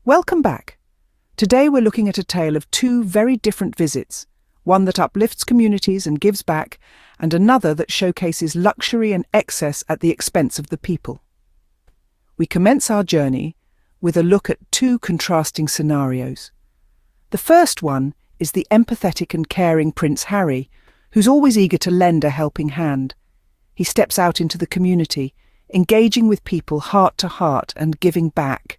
Welcome back. Today we're looking at a tale of two very different visits, one that uplifts communities and gives back, and another that showcases luxury and excess at the expense of the people. We commence our journey with a look at two contrasting scenarios. The first one is the empathetic and caring Prince Harry, who's always eager to lend a helping hand. He steps out into the community, engaging with people heart to heart and giving back.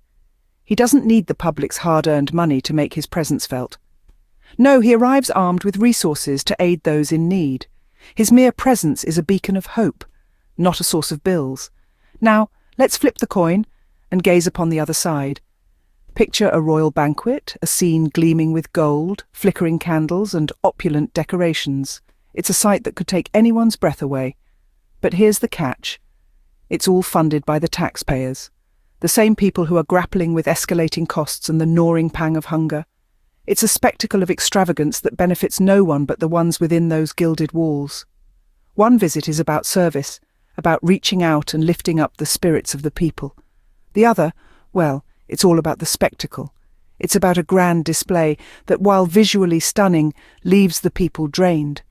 He doesn't need the public's hard-earned money to make his presence felt. No, he arrives armed with resources to aid those in need. His mere presence is a beacon of hope, not a source of bills. Now, let's flip the coin and gaze upon the other side. Picture a royal banquet, a scene gleaming with gold, flickering candles and opulent decorations. It's a sight that could take anyone's breath away. But here's the catch. It's all funded by the taxpayers, the same people who are grappling with escalating costs and the gnawing pang of hunger. It's a spectacle of extravagance that benefits no one but the ones within those gilded walls. One visit is about service, about reaching out and lifting up the spirits of the people. The other, well, it's all about the spectacle. It's about a grand display that, while visually stunning, leaves the people drained.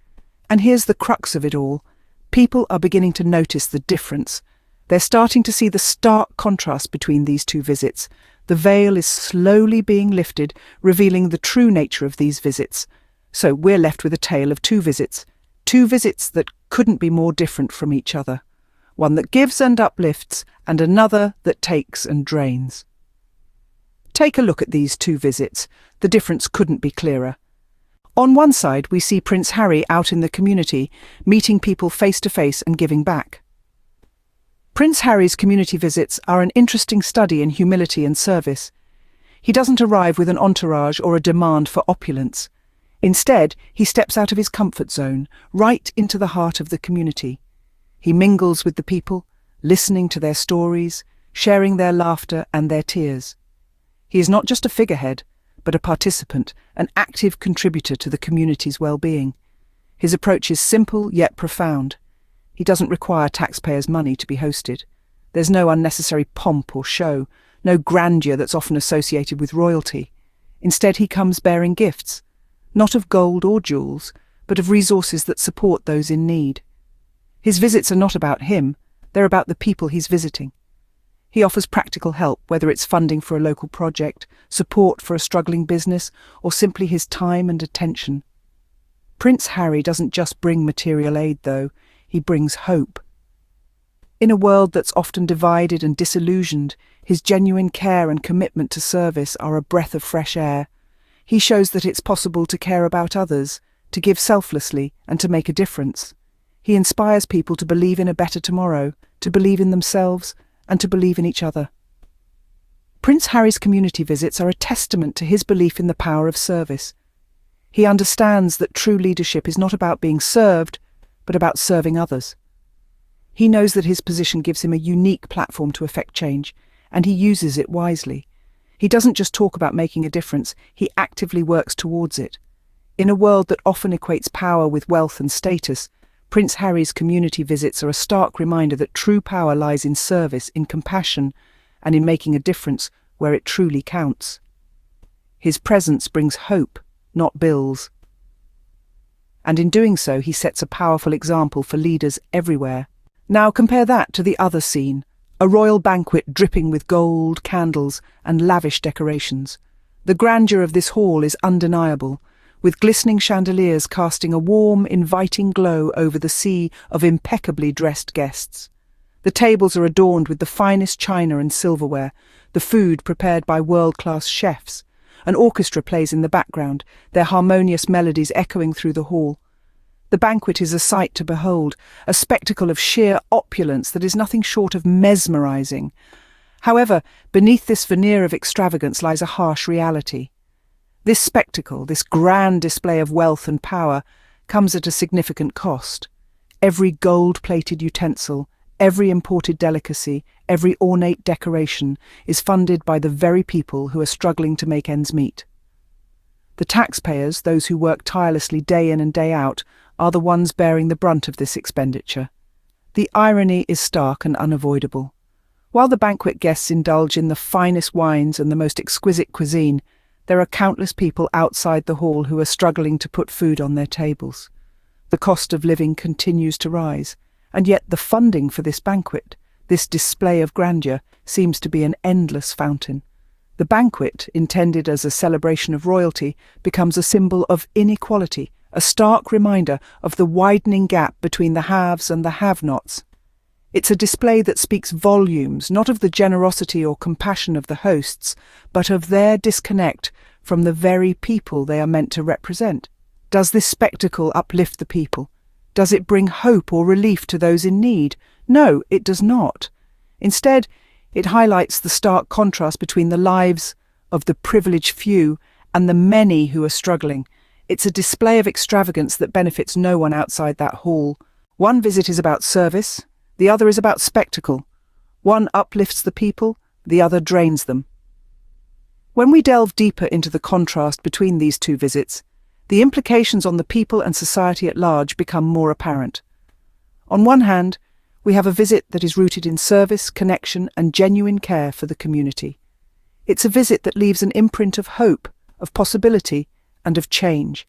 And here's the crux of it all. People are beginning to notice the difference. They're starting to see the stark contrast between these two visits. The veil is slowly being lifted, revealing the true nature of these visits. So we're left with a tale of two visits that couldn't be more different from each other. One that gives and uplifts, and another that takes and drains. Take a look at these two visits. The difference couldn't be clearer. On one side, we see Prince Harry out in the community, meeting people face to face and giving back. Prince Harry's community visits are an interesting study in humility and service. He doesn't arrive with an entourage or a demand for opulence. Instead, he steps out of his comfort zone, right into the heart of the community. He mingles with the people, listening to their stories, sharing their laughter and their tears. He is not just a figurehead, but a participant, an active contributor to the community's well-being. His approach is simple yet profound. He doesn't require taxpayers' money to be hosted. There's no unnecessary pomp or show, no grandeur that's often associated with royalty. Instead, he comes bearing gifts, not of gold or jewels, but of resources that support those in need. His visits are not about him, they're about the people he's visiting. He offers practical help, whether it's funding for a local project, support for a struggling business, or simply his time and attention. Prince Harry doesn't just bring material aid, though. He brings hope. In a world that's often divided and disillusioned, his genuine care and commitment to service are a breath of fresh air. He shows that it's possible to care about others, to give selflessly, and to make a difference. He inspires people to believe in a better tomorrow, to believe in themselves, and to believe in each other. Prince Harry's community visits are a testament to his belief in the power of service. He understands that true leadership is not about being served, but about serving others. He knows that his position gives him a unique platform to effect change, and he uses it wisely. He doesn't just talk about making a difference, he actively works towards it. In a world that often equates power with wealth and status, Prince Harry's community visits are a stark reminder that true power lies in service, in compassion, and in making a difference where it truly counts. His presence brings hope, not bills. And in doing so, he sets a powerful example for leaders everywhere. Now compare that to the other scene, a royal banquet dripping with gold, candles, and lavish decorations. The grandeur of this hall is undeniable, with glistening chandeliers casting a warm, inviting glow over the sea of impeccably dressed guests. The tables are adorned with the finest china and silverware, the food prepared by world-class chefs. An orchestra plays in the background, their harmonious melodies echoing through the hall. The banquet is a sight to behold, a spectacle of sheer opulence that is nothing short of mesmerizing. However, beneath this veneer of extravagance lies a harsh reality. This spectacle, this grand display of wealth and power, comes at a significant cost. Every gold-plated utensil, every imported delicacy, every ornate decoration is funded by the very people who are struggling to make ends meet. The taxpayers, those who work tirelessly day in and day out, are the ones bearing the brunt of this expenditure. The irony is stark and unavoidable. While the banquet guests indulge in the finest wines and the most exquisite cuisine, there are countless people outside the hall who are struggling to put food on their tables. The cost of living continues to rise, and yet the funding for this banquet, this display of grandeur, seems to be an endless fountain. The banquet, intended as a celebration of royalty, becomes a symbol of inequality, a stark reminder of the widening gap between the haves and the have-nots. It's a display that speaks volumes, not of the generosity or compassion of the hosts, but of their disconnect from the very people they are meant to represent. Does this spectacle uplift the people? Does it bring hope or relief to those in need? No, it does not. Instead, it highlights the stark contrast between the lives of the privileged few and the many who are struggling. It's a display of extravagance that benefits no one outside that hall. One visit is about service, the other is about spectacle. One uplifts the people, the other drains them. When we delve deeper into the contrast between these two visits, the implications on the people and society at large become more apparent. On one hand, we have a visit that is rooted in service, connection, and genuine care for the community. It's a visit that leaves an imprint of hope, of possibility, and of change.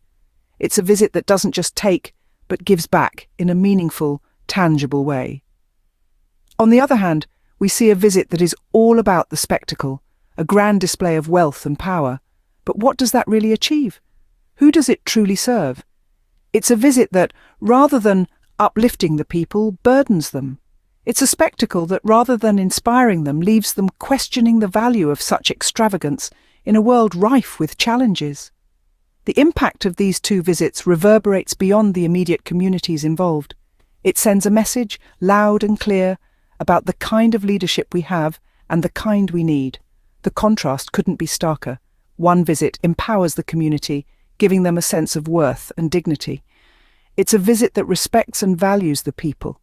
It's a visit that doesn't just take, but gives back in a meaningful, tangible way. On the other hand, we see a visit that is all about the spectacle, a grand display of wealth and power. But what does that really achieve? Who does it truly serve? It's a visit that, rather than uplifting the people, burdens them. It's a spectacle that, rather than inspiring them, leaves them questioning the value of such extravagance in a world rife with challenges. The impact of these two visits reverberates beyond the immediate communities involved. It sends a message, loud and clear, about the kind of leadership we have and the kind we need. The contrast couldn't be starker. One visit empowers the community, giving them a sense of worth and dignity. It's a visit that respects and values the people,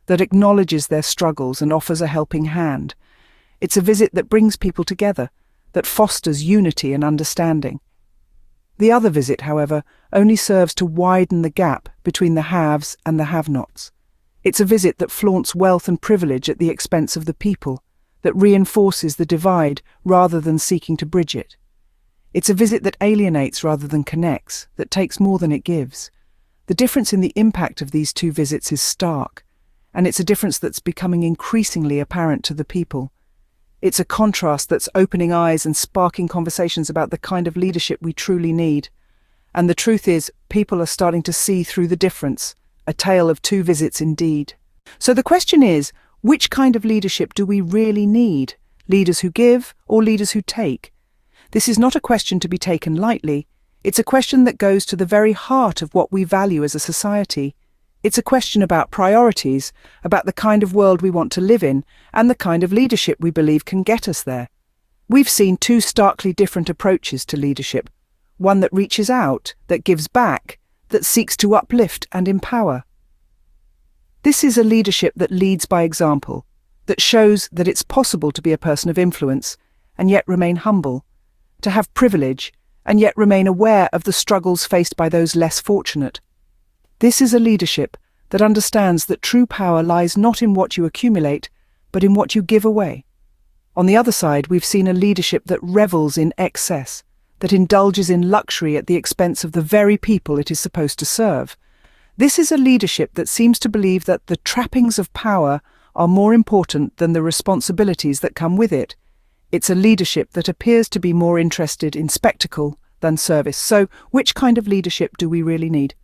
that acknowledges their struggles and offers a helping hand. It's a visit that brings people together, that fosters unity and understanding. The other visit, however, only serves to widen the gap between the haves and the have-nots. It's a visit that flaunts wealth and privilege at the expense of the people, that reinforces the divide rather than seeking to bridge it. It's a visit that alienates rather than connects, that takes more than it gives. The difference in the impact of these two visits is stark, and it's a difference that's becoming increasingly apparent to the people. It's a contrast that's opening eyes and sparking conversations about the kind of leadership we truly need. And the truth is, people are starting to see through the difference. A tale of two visits indeed. So the question is, which kind of leadership do we really need? Leaders who give or leaders who take? This is not a question to be taken lightly. It's a question that goes to the very heart of what we value as a society. It's a question about priorities, about the kind of world we want to live in, and the kind of leadership we believe can get us there. We've seen two starkly different approaches to leadership. One that reaches out, that gives back, that seeks to uplift and empower. This is a leadership that leads by example, that shows that it's possible to be a person of influence and yet remain humble, to have privilege and yet remain aware of the struggles faced by those less fortunate. This is a leadership that understands that true power lies not in what you accumulate, but in what you give away. On the other side, we've seen a leadership that revels in excess, that indulges in luxury at the expense of the very people it is supposed to serve. This is a leadership that seems to believe that the trappings of power are more important than the responsibilities that come with it. It's a leadership that appears to be more interested in spectacle than service. So, which kind of leadership do we really need?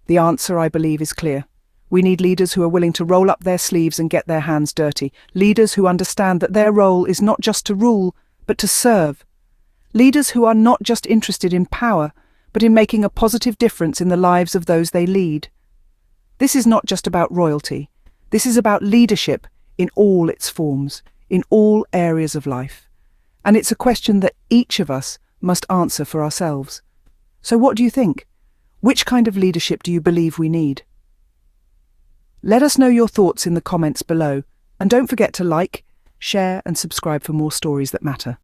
The answer, I believe, is clear. We need leaders who are willing to roll up their sleeves and get their hands dirty. Leaders who understand that their role is not just to rule, but to serve. Leaders who are not just interested in power, but in making a positive difference in the lives of those they lead. This is not just about royalty. This is about leadership in all its forms, in all areas of life. And it's a question that each of us must answer for ourselves. So what do you think? Which kind of leadership do you believe we need? Let us know your thoughts in the comments below, and don't forget to like, share and subscribe for more stories that matter.